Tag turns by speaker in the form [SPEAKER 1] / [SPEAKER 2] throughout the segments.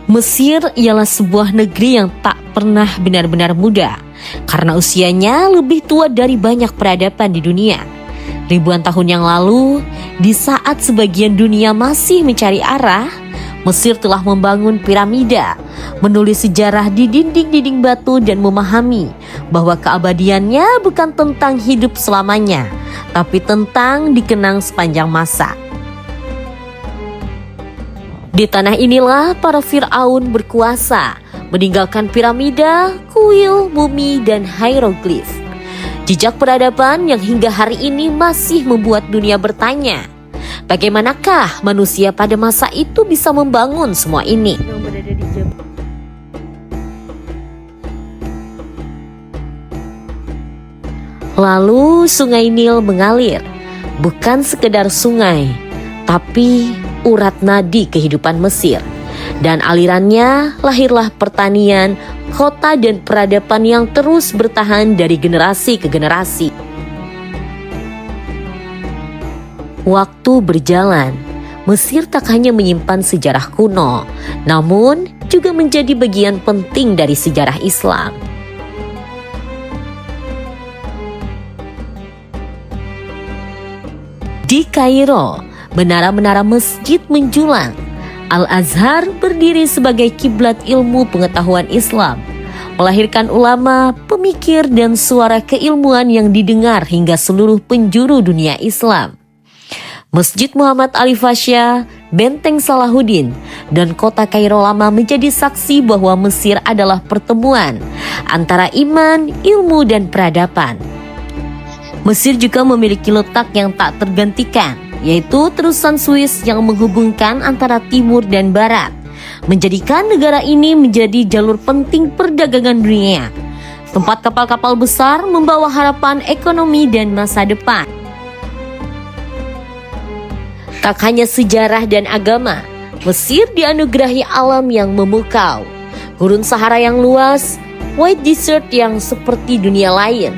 [SPEAKER 1] Mesir ialah sebuah negeri yang tak pernah benar-benar muda karena usianya lebih tua dari banyak peradaban di dunia. Ribuan tahun yang lalu, di saat sebagian dunia masih mencari arah, Mesir telah membangun piramida, menulis sejarah di dinding-dinding batu dan memahami bahwa keabadiannya bukan tentang hidup selamanya, tapi tentang dikenang sepanjang masa. Di tanah inilah para Fir'aun berkuasa, meninggalkan piramida, kuil, mumi, dan hieroglif. Jejak peradaban yang hingga hari ini masih membuat dunia bertanya, bagaimanakah manusia pada masa itu bisa membangun semua ini? Lalu sungai Nil mengalir, bukan sekedar sungai, tapi urat nadi kehidupan Mesir. Dan alirannya lahirlah pertanian, kota dan peradaban yang terus bertahan dari generasi ke generasi. Waktu berjalan, Mesir tak hanya menyimpan sejarah kuno, namun juga menjadi bagian penting dari sejarah Islam. Di Kairo, menara-menara masjid menjulang. Al-Azhar berdiri sebagai kiblat ilmu pengetahuan Islam, melahirkan ulama, pemikir, dan suara keilmuan yang didengar hingga seluruh penjuru dunia Islam. Masjid Muhammad Ali Pasha, Benteng Salahuddin, dan kota Kairo lama menjadi saksi bahwa Mesir adalah pertemuan antara iman, ilmu, dan peradaban. Mesir juga memiliki letak yang tak tergantikan, yaitu terusan Suez yang menghubungkan antara timur dan barat, menjadikan negara ini menjadi jalur penting perdagangan dunia, tempat kapal-kapal besar membawa harapan ekonomi dan masa depan. Tak hanya sejarah dan agama, Mesir dianugerahi alam yang memukau, gurun Sahara yang luas, white desert yang seperti dunia lain,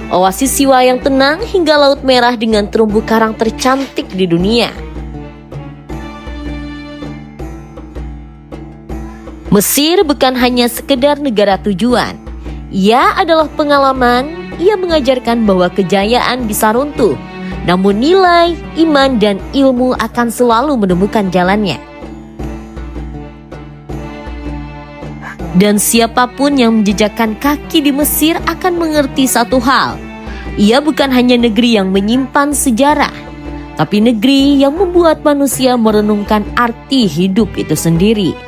[SPEAKER 1] oasis siwa yang tenang, hingga Laut Merah dengan terumbu karang tercantik di dunia. Mesir bukan hanya sekedar negara tujuan. Ia adalah pengalaman. Ia mengajarkan bahwa kejayaan bisa runtuh, namun nilai, iman, dan ilmu akan selalu menemukan jalannya. Dan siapapun yang menjejakkan kaki di Mesir akan mengerti satu hal. Ia bukan hanya negeri yang menyimpan sejarah, tapi negeri yang membuat manusia merenungkan arti hidup itu sendiri.